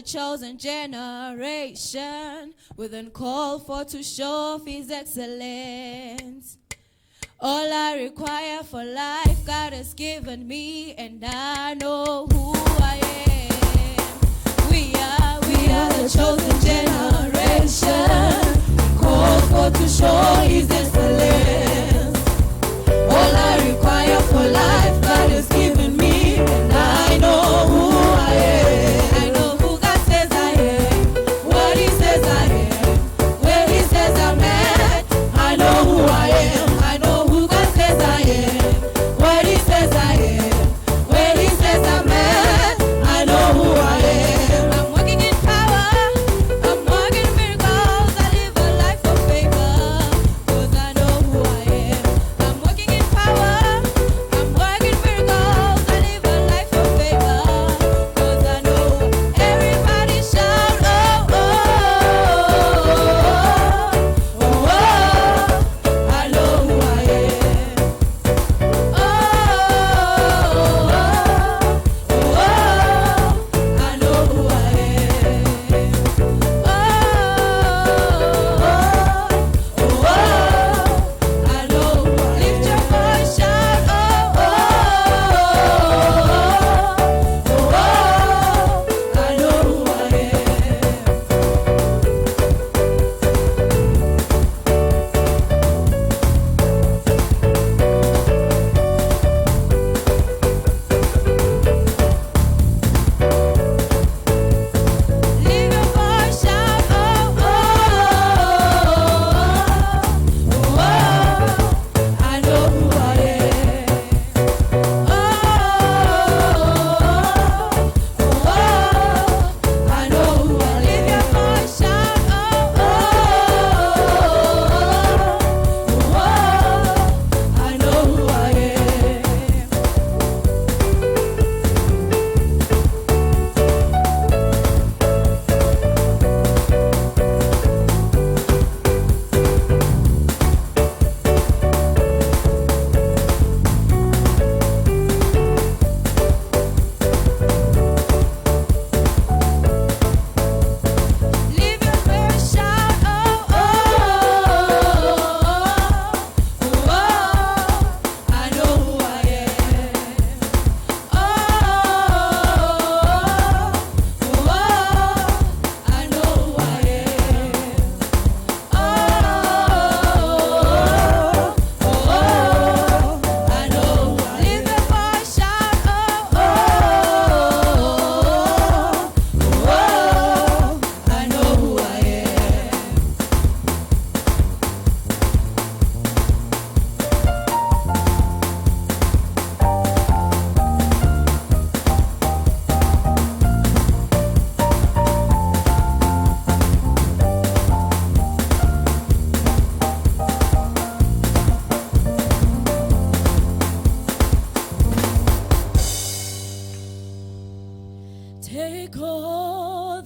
Chosen generation, with an call for to show of his excellence. All I require for life God has given me, and I know who I am. We are the chosen generation, called for to show his excellence. All I require for life God has given me, and I know who I am. Take all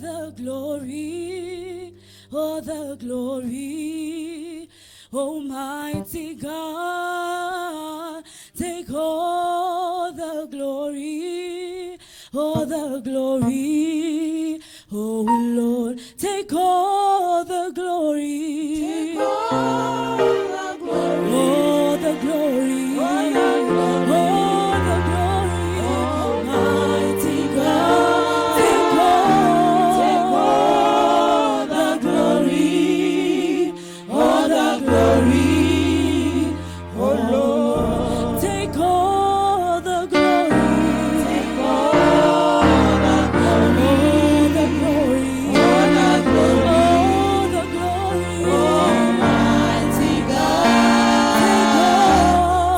the glory, Almighty God. Take all the glory, all the glory. Oh Lord, take all the glory. Take all the glory. All the glory. All the glory. All the glory. Almighty God, Take all the glory. All the glory. Oh Lord, take all the glory. take all the glory. All the glory. All the glory. All the glory. Almighty God,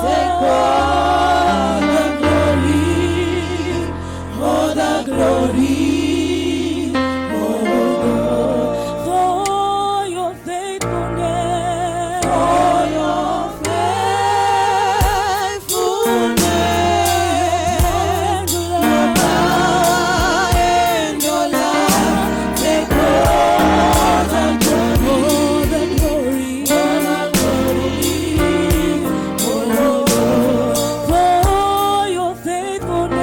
take all the glory. All the glory. Oh Lord, For your faithfulness. for your faithfulness, your power and your love, take all the glory. All the glory. All the glory. Oh Lord, For your faithfulness.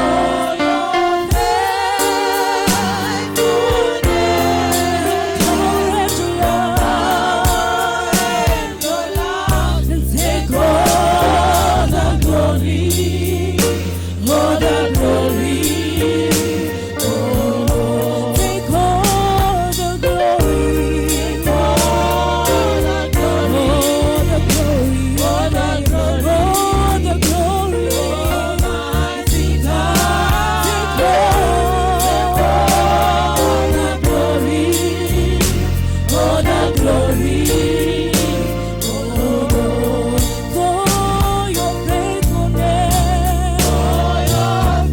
For your faithfulness.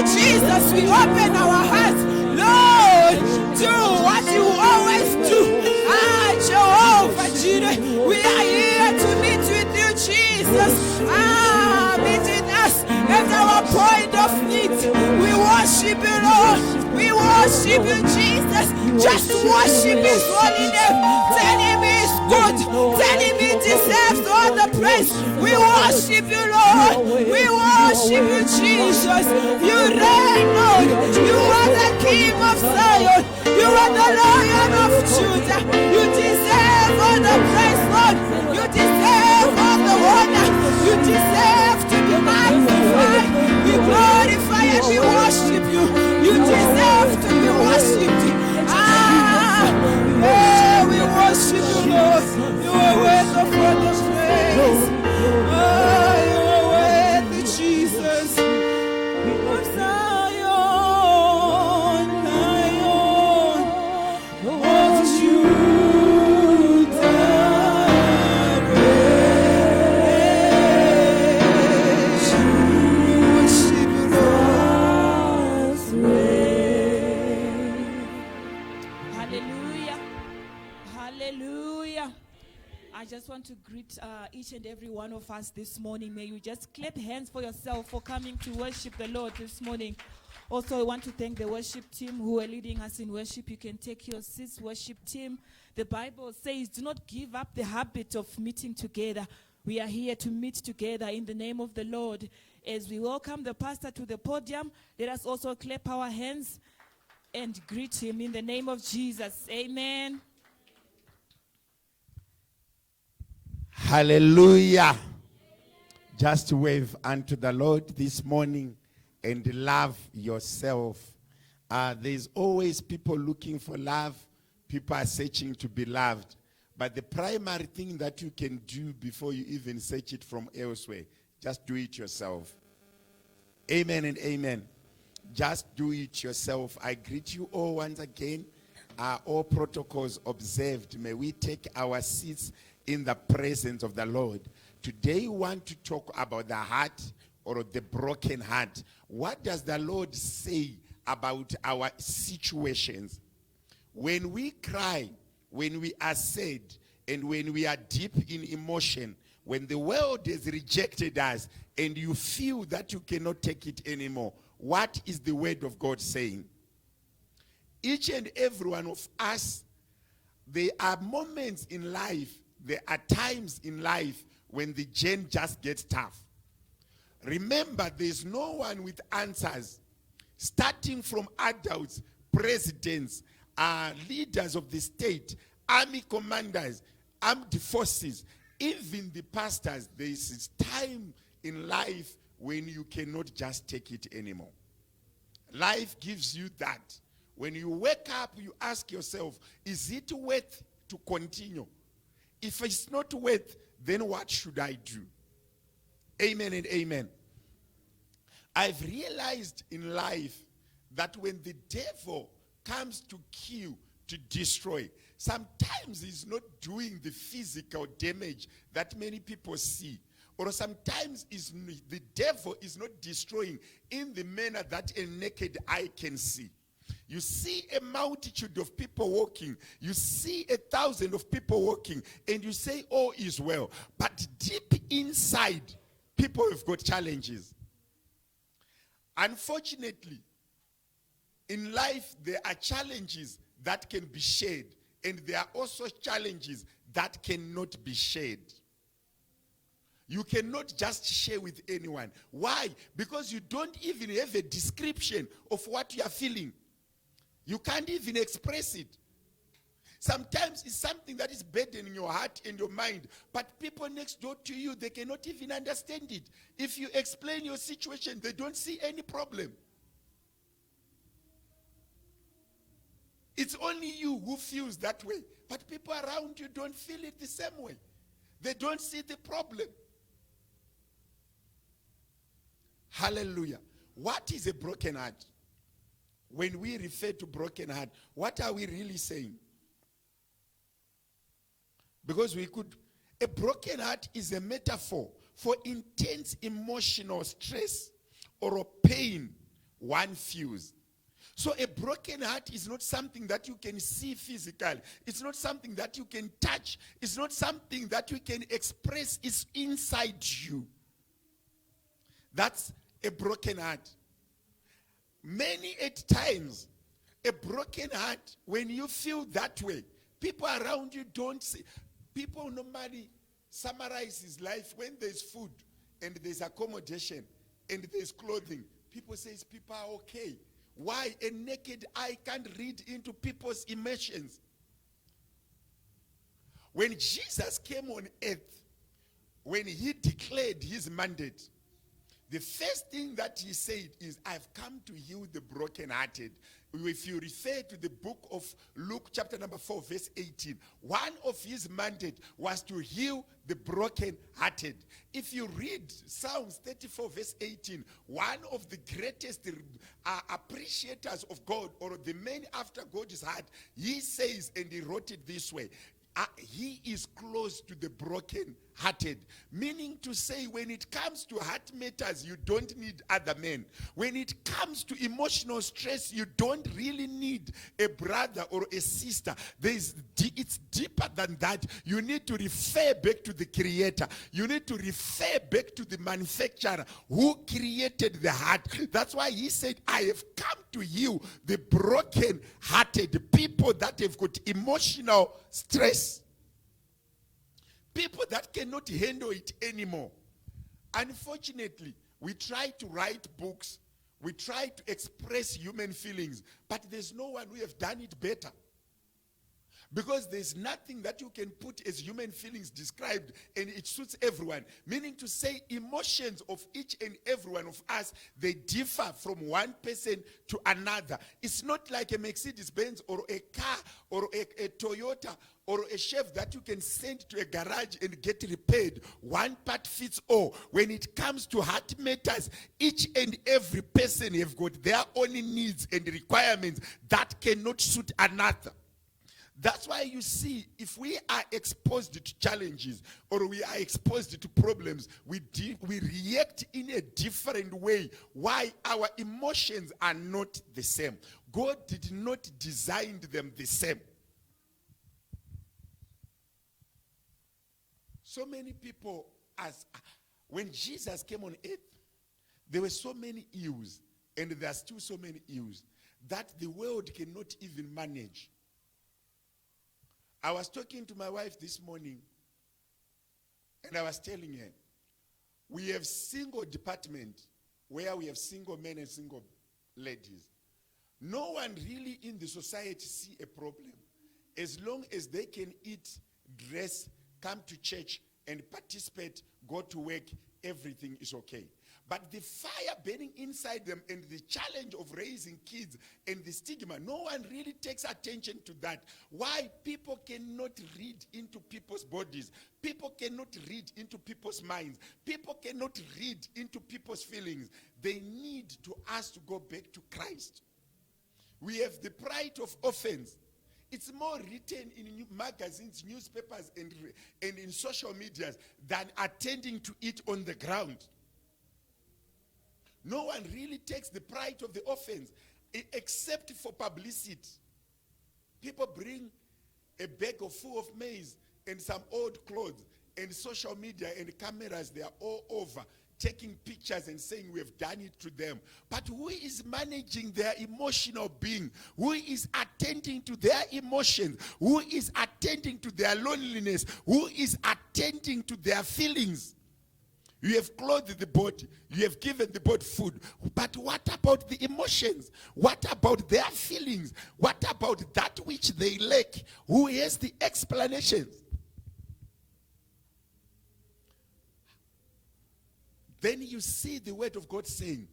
Jesus, we open our hearts. Lord, do what you always do. Jehovah Jireh, we are here to meet with you, Jesus. Meet with us at our point of need. We worship you, Lord. We worship you, Jesus. Just worship his holy name. Tell him he's good. Tell him he deserves all the praise. We worship you, Lord. We worship you, Jesus. You reign, Lord. You are the King of Zion. You are the Lion of Judah. You deserve all the praise, Lord. You deserve all the honor. You deserve to be magnified. We glorify and we worship you. You deserve to be worshipped. We worship you, Lord. You are worthy of all the praise. You are worthy, Jesus. Of Zion, Lion of Judah, worship you, Lord. Hallelujah. Hallelujah. I just want to greet each and every one of us this morning. May you just clap hands for yourself for coming to worship the Lord this morning. Also, I want to thank the worship team who are leading us in worship. You can take your seats, worship team. The Bible says, do not give up the habit of meeting together. We are here to meet together in the name of the Lord. As we welcome the pastor to the podium, let us also clap our hands and greet him in the name of Jesus. Amen. Hallelujah. Just wave unto the Lord this morning and love yourself. There's always people looking for love. People are searching to be loved. But the primary thing that you can do before you even search it from elsewhere, just do it yourself. Amen and amen. Just do it yourself. I greet you all once again. All protocols observed. May we take our seats in the presence of the Lord. Today we want to talk about the heart or the broken heart. What does the Lord say about our situations? When we cry, when we are sad, and when we are deep in emotion, when the world has rejected us and you feel that you cannot take it anymore, what is the word of God saying? Each and every one of us, there are moments in life, there are times in life when the journey just gets tough. Remember, there's no one with answers. Starting from adults, presidents, leaders of the state, army commanders, armed forces, even the pastors, there is time in life when you cannot just take it anymore. Life gives you that. When you wake up, you ask yourself, is it worth to continue? If it's not worth, then what should I do? Amen and amen. I've realized in life that when the devil comes to kill, to destroy, sometimes he's not doing the physical damage that many people see. Or sometimes the devil is not destroying in the manner that a naked eye can see. You see a multitude of people walking. You see 1,000 of people walking. And you say, all is well. But deep inside, people have got challenges. Unfortunately, in life, there are challenges that can be shared. And there are also challenges that cannot be shared. You cannot just share with anyone. Why? Because you don't even have a description of what you are feeling. You can't even express it. Sometimes it's something that is burdening your heart and your mind, but people next door to you, they cannot even understand it. If you explain your situation, they don't see any problem. It's only you who feels that way, but people around you don't feel it the same way. They don't see the problem. Hallelujah. What is a broken heart? When we refer to broken heart, what are we really saying? Because a broken heart is a metaphor for intense emotional stress or a pain one fuse. So a broken heart is not something that you can see physically. It's not something that you can touch. It's not something that you can express. It's inside you. That's a broken heart. Many times, a broken heart, when you feel that way, people around you don't see. People normally summarize his life when there's food and there's accommodation and there's clothing. People say people are okay. Why? A naked eye can't read into people's emotions. When Jesus came on earth, when he declared his mandate, the first thing that he said is, I've come to heal the brokenhearted. If you refer to the book of Luke chapter number 4 verse 18, one of his mandate was to heal the brokenhearted. If you read Psalms 34 verse 18, one of the greatest appreciators of God, or the man after God's heart, he says, and he wrote it this way, he is close to the broken-hearted. Meaning to say, when it comes to heart matters, you don't need other men. When it comes to emotional stress, you don't really need a brother or a sister. It's deeper than that. You need to refer back to the Creator. You need to refer back to the manufacturer who created the heart. That's why he said, I have come to heal the broken-hearted, the people that have got emotional stress. People that cannot handle it anymore. Unfortunately, we try to write books. We try to express human feelings. But there's no one who have done it better. Because there's nothing that you can put as human feelings described and it suits everyone. Meaning to say, emotions of each and every one of us, they differ from one person to another. It's not like a Mercedes-Benz or a car or a Toyota or a chef that you can send to a garage and get repaired. One part fits all. When it comes to heart matters, each and every person have got their own needs and requirements that cannot suit another. That's why you see, if we are exposed to challenges or we are exposed to problems, we react in a different way. Why? Our emotions are not the same. God did not design them the same. So many people, when Jesus came on earth, there were so many ills, and there are still so many ills, that the world cannot even manage. I was talking to my wife this morning, and I was telling her, we have single department where we have single men and single ladies. No one really in the society see a problem. As long as they can eat, dress, come to church, and participate, go to work, everything is okay. But the fire burning inside them and the challenge of raising kids and the stigma, no one really takes attention to that. Why? People cannot read into people's bodies. People cannot read into people's minds. People cannot read into people's feelings. They need to ask to go back to Christ. We have the pride of offense. It's more written in magazines, newspapers, and in social medias than attending to it on the ground. No one really takes the pride of the offense except for publicity. People bring a bag full of maize and some old clothes, and social media and cameras, they are all over, taking pictures and saying we have done it to them. But who is managing their emotional being? Who is attending to their emotions? Who is attending to their loneliness? Who is attending to their feelings? You have clothed the body. You have given the body food. But what about the emotions? What about their feelings? What about that which they lack? Who has the explanations? Then you see the word of God saying,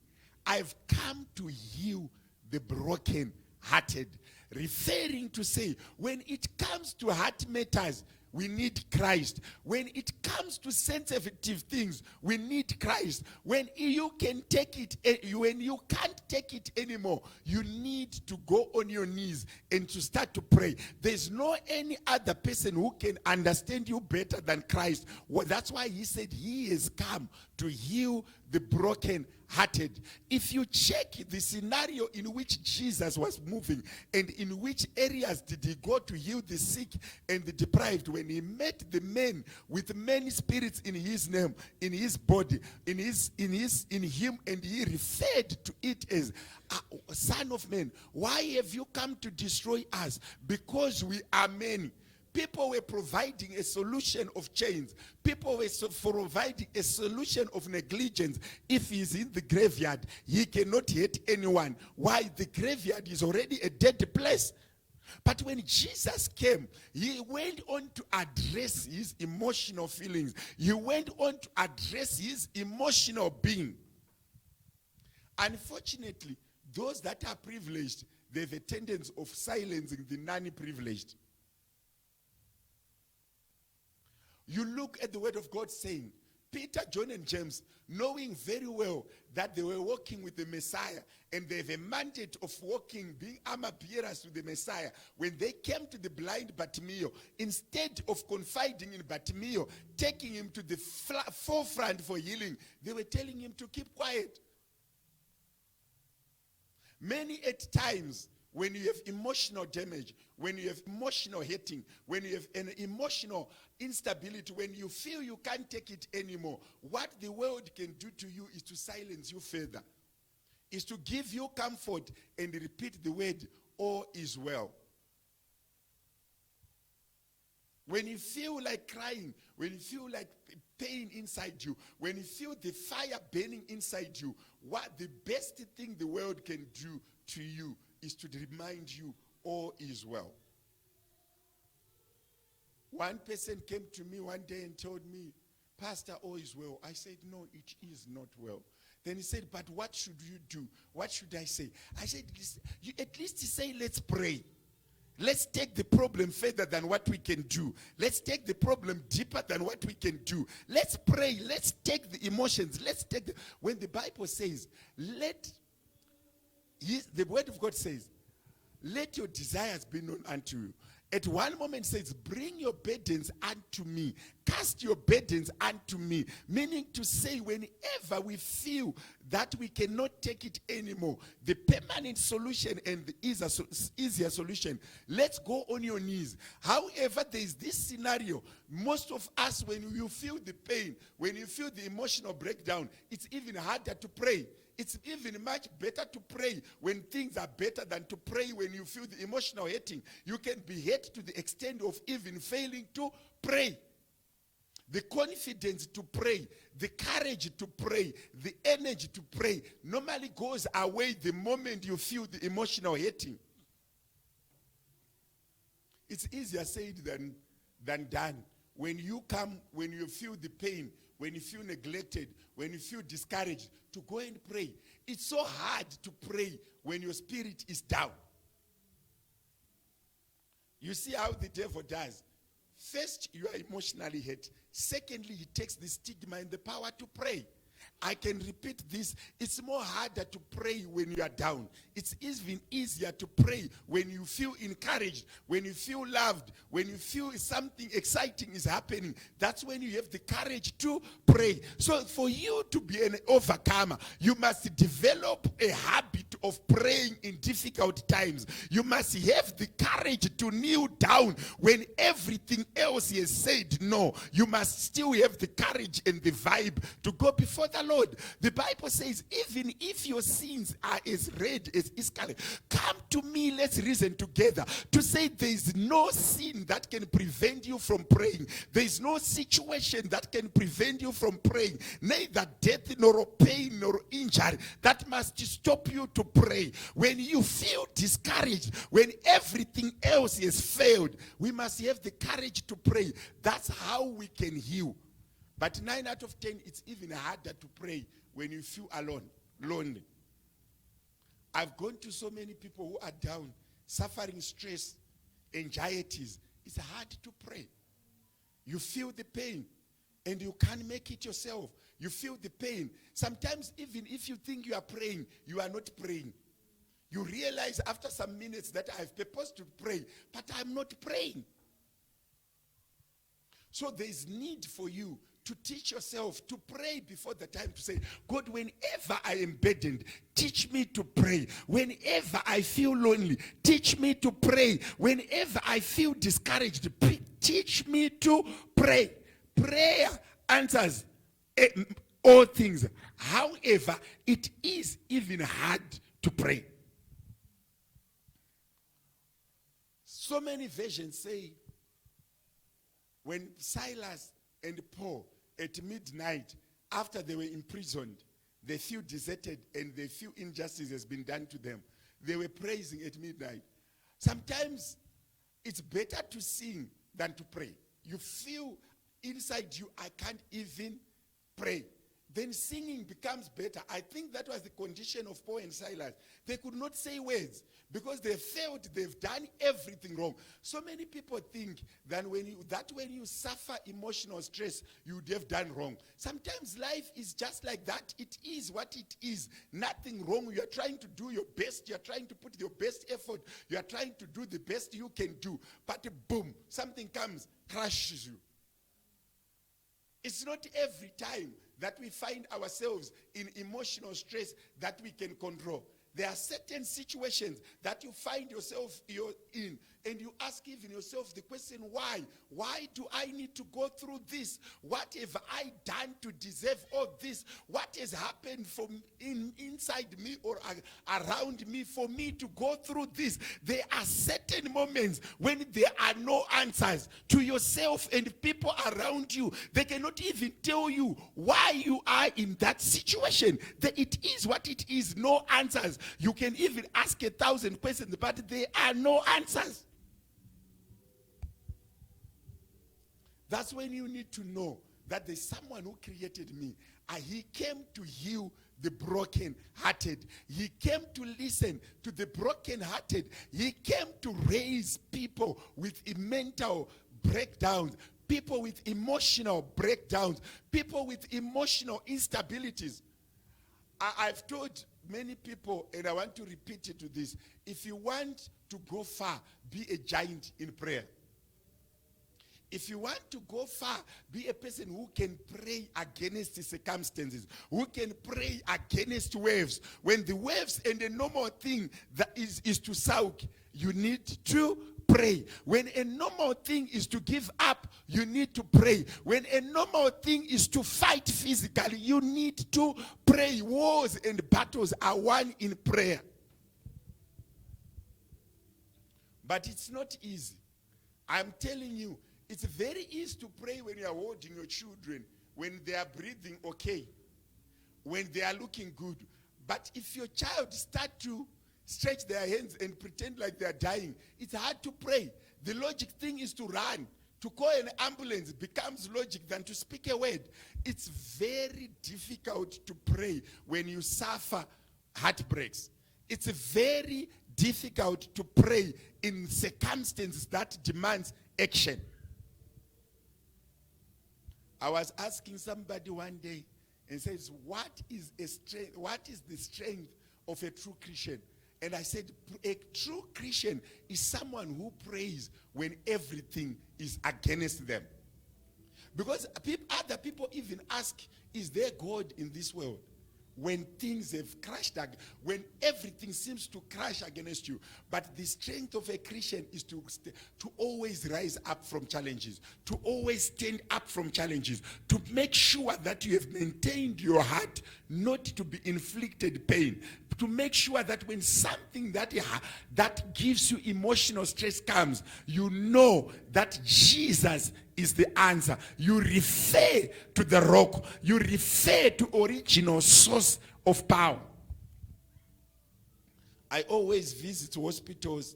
I've come to heal the broken-hearted. Referring to say, when it comes to heart matters, we need Christ. When it comes to sensitive things, we need Christ. When you can take it, when you can't take it anymore, you need to go on your knees and to start to pray. There's no any other person who can understand you better than Christ. Well, that's why he said he has come to heal the broken hearted. If you check the scenario in which Jesus was moving and in which areas did he go to heal the sick and the deprived, when he met the men with many spirits in his name, in his body, in him, and he referred to it as Son of Man, why have you come to destroy us? Because we are many. People were providing a solution of chains. People were providing a solution of negligence. If he's in the graveyard, he cannot hurt anyone. Why? The graveyard is already a dead place. But when Jesus came, he went on to address his emotional feelings. He went on to address his emotional being. Unfortunately, those that are privileged, they have a tendency of silencing the non-privileged. You look at the word of God saying, Peter, John, and James, knowing very well that they were walking with the Messiah and they have a mandate of walking, being armor bearers to the Messiah, when they came to the blind Bartimaeus, instead of confiding in Bartimaeus, taking him to the forefront for healing, they were telling him to keep quiet. Many at times, when you have emotional damage, when you have emotional hating, when you have an emotional instability, when you feel you can't take it anymore, what the world can do to you is to silence you further, is to give you comfort and repeat the word, all is well. When you feel like crying, when you feel like pain inside you, when you feel the fire burning inside you, what the best thing the world can do to you is to remind you all is well. One person came to me one day and told me, Pastor, all is well. I said, no, it is not well. Then he said, but what should you do? What should I say? I said, you at least say, let's pray. Let's take the problem further than what we can do. Let's take the problem deeper than what we can do. Let's pray. Let's take the emotions. When the Bible says, the word of God says, let your desires be known unto you. At one moment it says, bring your burdens unto me. Cast your burdens unto me. Meaning to say, whenever we feel that we cannot take it anymore, the permanent solution and the easier solution, let's go on your knees. However, there is this scenario. Most of us, when you feel the pain, when you feel the emotional breakdown, it's even harder to pray. It's even much better to pray when things are better than to pray when you feel the emotional hating. You can be hurt to the extent of even failing to pray. The confidence to pray, the courage to pray, the energy to pray normally goes away the moment you feel the emotional hating. It's easier said than done. When you feel the pain, when you feel neglected, when you feel discouraged, to go and pray. It's so hard to pray when your spirit is down. You see how the devil does. First, you are emotionally hurt. Secondly, he takes the stigma and the power to pray. I can repeat this. It's more harder to pray when you are down. It's even easier to pray when you feel encouraged, when you feel loved, when you feel something exciting is happening. That's when you have the courage to pray. So for you to be an overcomer, you must develop a habit of praying in difficult times. You must have the courage to kneel down when everything else has said no. You must still have the courage and the vibe to go before the Lord. The Bible says, even if your sins are as red as scarlet, come to me, let's reason together. To say there is no sin that can prevent you from praying. There is no situation that can prevent you from praying. Neither death nor pain nor injury that must stop you to pray. When you feel discouraged, when everything else has failed, we must have the courage to pray. That's how we can heal. But 9 out of 10, it's even harder to pray when you feel alone, lonely. I've gone to so many people who are down, suffering stress, anxieties. It's hard to pray. You feel the pain, and you can't make it yourself. You feel the pain. Sometimes even if you think you are praying, you are not praying. You realize after some minutes that I've purposed to pray, but I'm not praying. So there is need for you to teach yourself to pray before the time, to say, God, whenever I am burdened, teach me to pray. Whenever I feel lonely, teach me to pray. Whenever I feel discouraged, teach me to pray. Prayer answers all things. However, it is even hard to pray. So many versions say, when Silas and Paul at midnight, after they were imprisoned, they feel deserted and they feel injustice has been done to them, they were praising at midnight. Sometimes it's better to sing than to pray. You feel inside you, I can't even pray. Then singing becomes better. I think that was the condition of Paul and Silas. They could not say words because they felt they've done everything wrong. So many people think that when you suffer emotional stress, you would have done wrong. Sometimes life is just like that. It is what it is. Nothing wrong. You are trying to do your best. You are trying to put your best effort. You are trying to do the best you can do. But boom, something comes, crushes you. It's not every time that we find ourselves in emotional stress that we can control. There are certain situations that you find yourself in, and you ask even yourself the question, why? Why do I need to go through this? What have I done to deserve all this? What has happened from inside me or around me for me to go through this? There are certain moments when there are no answers to yourself and people around you. They cannot even tell you why you are in that situation. It is what it is, no answers. You can even ask 1,000 questions, but there are no answers. That's when you need to know that there's someone who created me. And he came to heal the broken-hearted. He came to listen to the broken-hearted. He came to raise people with mental breakdowns, people with emotional breakdowns, people with emotional instabilities. I've told many people, and I want to repeat it to this. If you want to go far, be a giant in prayer. If you want to go far, be a person who can pray against the circumstances, who can pray against waves. When the waves and the normal thing that is to soak, you need to pray. When a normal thing is to give up, you need to pray. When a normal thing is to fight physically, you need to pray. Wars and battles are won in prayer. But it's not easy. I'm telling you, it's very easy to pray when you are holding your children, when they are breathing okay, when they are looking good. But if your child starts to stretch their hands and pretend like they are dying, it's hard to pray. The logic thing is to run. To call an ambulance becomes logic than to speak a word. It's very difficult to pray when you suffer heartbreaks. It's very difficult to pray in circumstances that demands action. I was asking somebody one day and says, what is the strength of a true Christian? And I said, a true Christian is someone who prays when everything is against them. Because other people even ask, is there God in this world? When things have crashed, when everything seems to crash against you. But the strength of a Christian is to always rise up from challenges, to always stand up from challenges, to make sure that you have maintained your heart not to be inflicted pain, to make sure that when something that gives you emotional stress comes, you know that Jesus is the answer. You refer to the rock. You refer to original source of power. I always visit hospitals.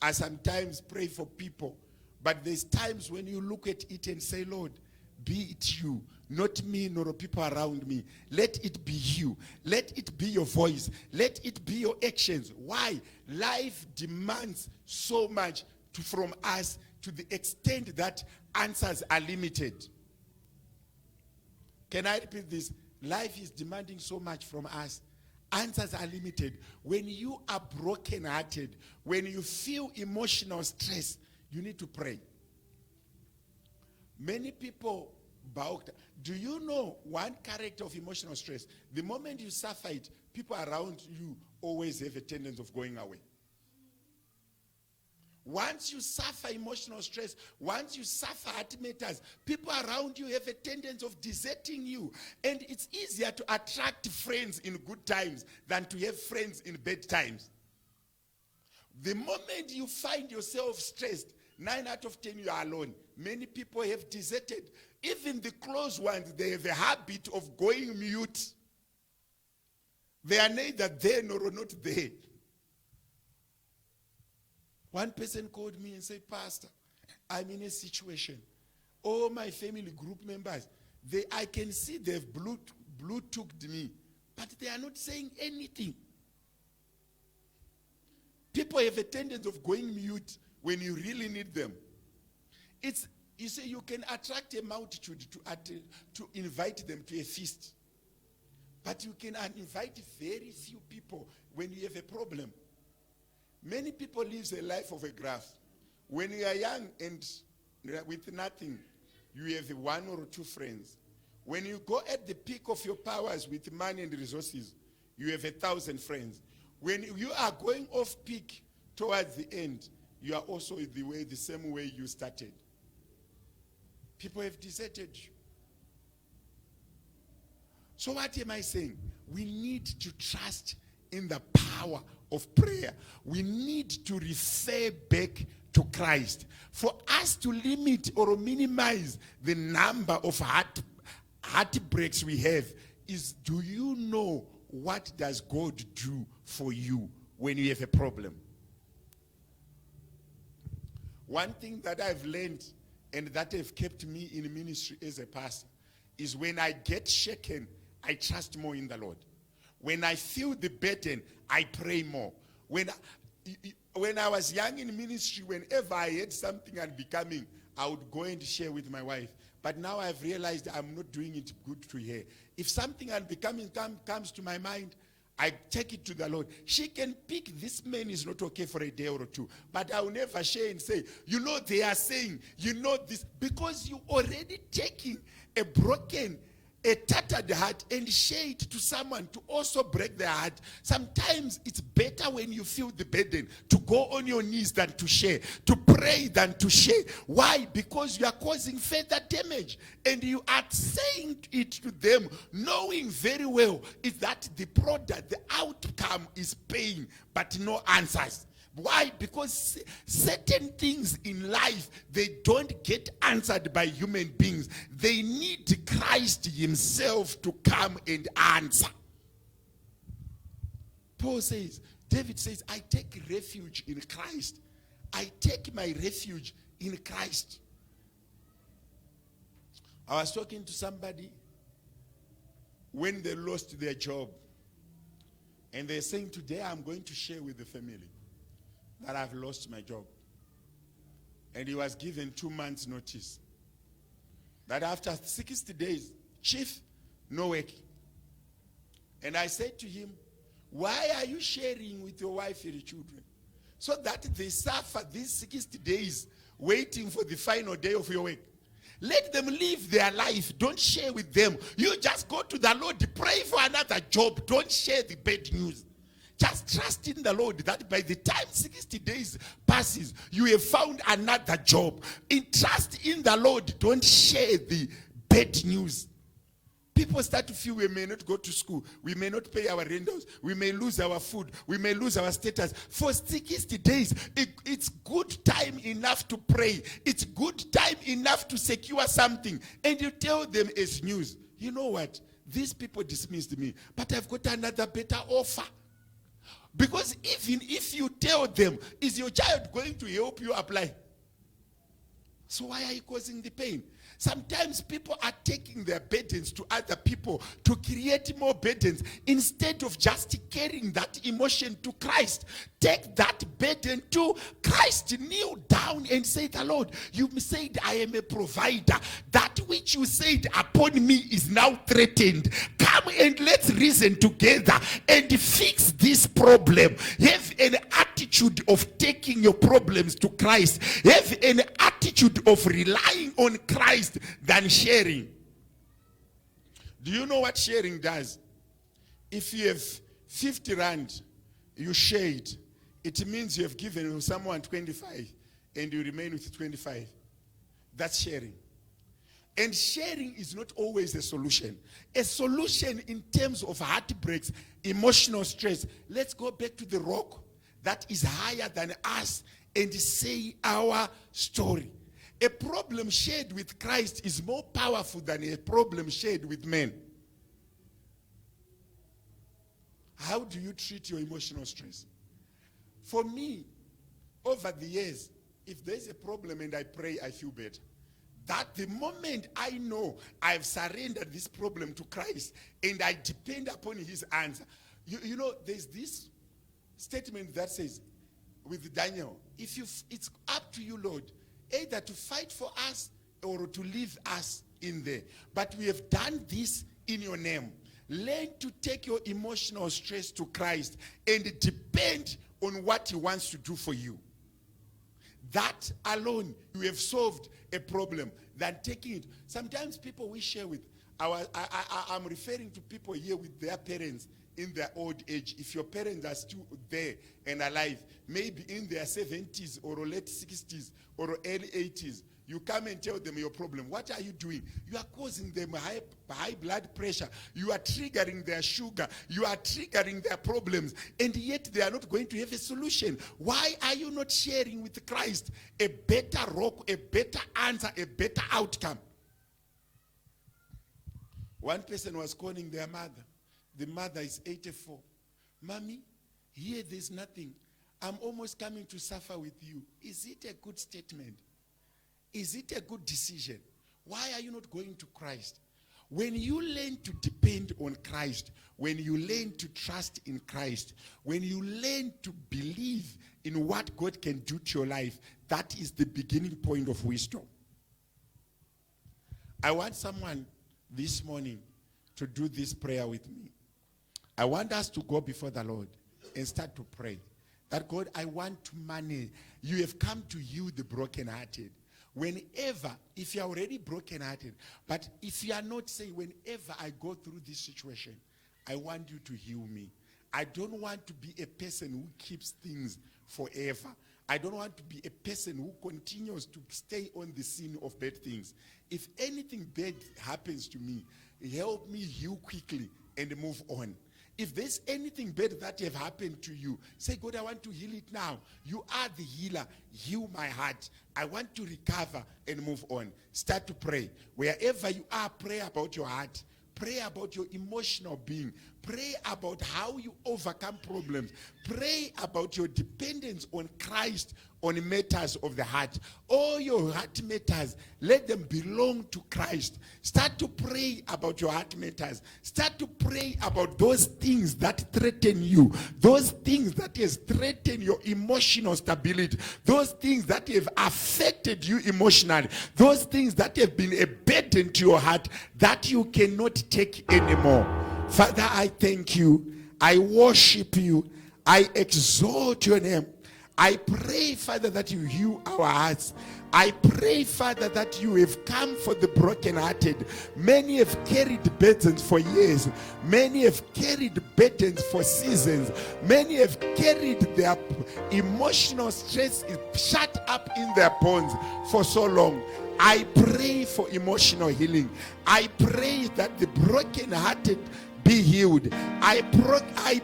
I sometimes pray for people. But there's times when you look at it and say, Lord, be it you, not me, nor people around me. Let it be you. Let it be your voice. Let it be your actions. Why? Life demands so much from us to the extent that answers are limited. Can I repeat this? Life is demanding so much from us. Answers are limited. When you are broken-hearted, when you feel emotional stress, you need to pray. Many people Do you know one character of emotional stress? The moment you suffer it, people around you always have a tendency of going away. Once you suffer emotional stress, once you suffer heart matters, people around you have a tendency of deserting you. And it's easier to attract friends in good times than to have friends in bad times. The moment you find yourself stressed, 9 out of 10 you are alone. Many people have deserted. Even the close ones, they have a habit of going mute. They are neither there nor not there. One person called me and said, Pastor, I'm in a situation. All my family group members, I can see they've Bluetoothed me, but they are not saying anything. People have a tendency of going mute when you really need them. You see, you can attract a multitude to invite them to a feast. But you can invite very few people when you have a problem. Many people live a life of a graph. When you are young and with nothing, you have 1 or 2 friends. When you go at the peak of your powers with money and resources, you have 1,000 friends. When you are going off peak towards the end, you are also the same way you started. People have deserted you. So what am I saying? We need to trust in the power of prayer. We need to refer back to Christ. For us to limit or minimize the number of heartbreaks we have is, do you know what does God do for you when you have a problem? One thing that I've learned and that have kept me in ministry as a pastor is when I get shaken, I trust more in the Lord. When I feel the burden, I pray more. When I was young in ministry, whenever I had something unbecoming, I would go and share with my wife. But now I've realized I'm not doing it good to her. If something unbecoming comes to my mind, I take it to the Lord. She can pick, this man is not okay for a day or two. But I will never share and say, you know, they are saying, you know this. Because you already taking a broken, a tattered heart and share it to someone to also break their heart. Sometimes it's better when you feel the burden to go on your knees than to share, to pray than to share. Why? Because you are causing further damage and you are saying it to them knowing very well is that the product, the outcome is pain but no answers. Why? Because certain things in life, they don't get answered by human beings. They need Christ himself to come and answer. David says, I take refuge in Christ. I take my refuge in Christ. I was talking to somebody when they lost their job. And they're saying, today I'm going to share with the family that I've lost my job. And he was given 2 months notice. That after 60 days, chief, no work. And I said to him, why are you sharing with your wife and your children? So that they suffer these 60 days waiting for the final day of your work. Let them live their life. Don't share with them. You just go to the Lord, pray for another job. Don't share the bad news. Just trust in the Lord that by the time 60 days passes, you have found another job. Trust in the Lord. Don't share the bad news. People start to feel we may not go to school. We may not pay our rentals. We may lose our food. We may lose our status. For 60 days, it's good time enough to pray. It's good time enough to secure something. And you tell them as news, you know what? These people dismissed me, but I've got another better offer. Because even if you tell them, is your child going to help you apply? So why are you causing the pain? Sometimes people are taking their burdens to other people to create more burdens instead of just carrying that emotion to Christ. Take that burden to Christ. Kneel down and say, the Lord, you said I am a provider. That which you said upon me is now threatened. Come and let's reason together and fix this problem. Have an attitude of taking your problems to Christ. Have an attitude of relying on Christ than sharing. Do you know what sharing does? If you have 50 rand, you share it. It means you have given someone 25 and you remain with 25. That's sharing. And sharing is not always a solution. A solution in terms of heartbreaks, emotional stress. Let's go back to the rock that is higher than us and say our story. A problem shared with Christ is more powerful than a problem shared with men. How do you treat your emotional stress? For me, over the years, if there's a problem and I pray, I feel better. That the moment I know I've surrendered this problem to Christ and I depend upon his answer. You know, there's this statement that says, with Daniel, it's up to you, Lord, either to fight for us or to leave us in there. But we have done this in your name. Learn to take your emotional stress to Christ and depend on what he wants to do for you. That alone, you have solved a problem than taking it. Sometimes people we share with, I'm referring to people here with their parents in their old age. If your parents are still there and alive, maybe in their 70s or late 60s or early 80s, you come and tell them your problem. What are you doing? You are causing them high blood pressure. You are triggering their sugar. You are triggering their problems. And yet they are not going to have a solution. Why are you not sharing with Christ a better rock, a better answer, a better outcome? One person was calling their mother. The mother is 84. Mommy, here there's nothing. I'm almost coming to suffer with you. Is it a good statement? Is it a good decision? Why are you not going to Christ? When you learn to depend on Christ, when you learn to trust in Christ, when you learn to believe in what God can do to your life, that is the beginning point of wisdom. I want someone this morning to do this prayer with me. I want us to go before the Lord and start to pray. That God, I want to manage. You have come to heal the brokenhearted. Whenever, if you are already brokenhearted, but if you are not saying, whenever I go through this situation, I want you to heal me. I don't want to be a person who keeps things forever. I don't want to be a person who continues to stay on the scene of bad things. If anything bad happens to me, help me heal quickly and move on. If there's anything bad that have happened to you, say, God, I want to heal it now. You are the healer. Heal my heart. I want to recover and move on. Start to pray. Wherever you are, pray about your heart. Pray about your emotional being. Pray about how you overcome problems. Pray about your dependence on Christ on matters of the heart. All your heart matters, let them belong to Christ. Start to pray about your heart matters. Start to pray about those things that threaten you. Those things that has threatened your emotional stability. Those things that have affected you emotionally. Those things that have been a burden to your heart that you cannot take anymore. Father, I thank you. I worship you. I exalt your name. I pray, Father, that you heal our hearts. I pray, Father, that you have come for the brokenhearted. Many have carried burdens for years. Many have carried burdens for seasons. Many have carried their emotional stress shut up in their bones for so long. I pray for emotional healing. I pray that the brokenhearted be healed. I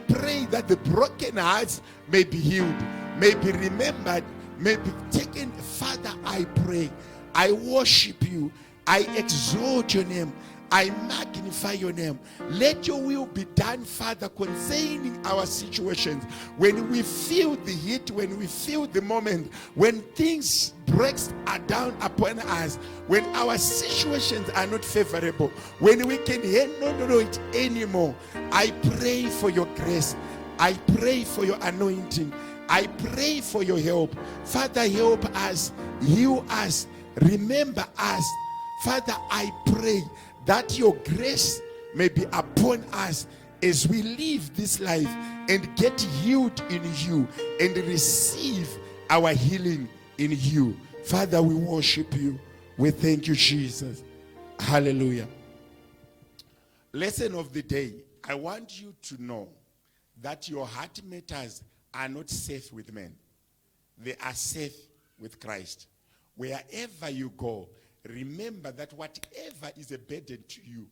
pray that the broken hearts may be healed, may be remembered, may be taken. Father, I pray. I worship you. I exalt your name. I magnify your name. Let your will be done, Father, concerning our situations. When we feel the heat, when we feel the moment, when things breaks are down upon us, when our situations are not favorable, when we can handle it anymore, I pray for your grace. I pray for your anointing. I pray for your help. Father, help us, heal us, remember us. Father, I pray that your grace may be upon us as we live this life and get healed in you and receive our healing in you. Father, we worship you. We thank you, Jesus. Hallelujah. Lesson of the day. I want you to know that your heart matters are not safe with men. They are safe with Christ. Wherever you go, remember that whatever is a burden to you,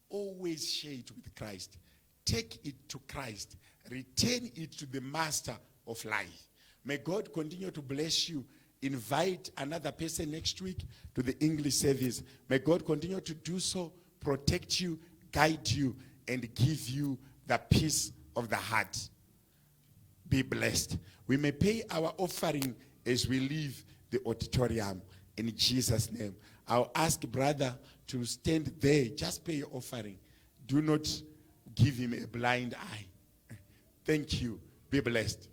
always share it with Christ. Take it to Christ. Return it to the master of life. May God continue to bless you. Invite another person next week to the English service. May God continue to do so, protect you, guide you, and give you the peace of the heart. Be blessed. We may pay our offering as we leave the auditorium in Jesus' name. I'll ask brother to stand there. Just pay your offering. Do not give him a blind eye. Thank you. Be blessed.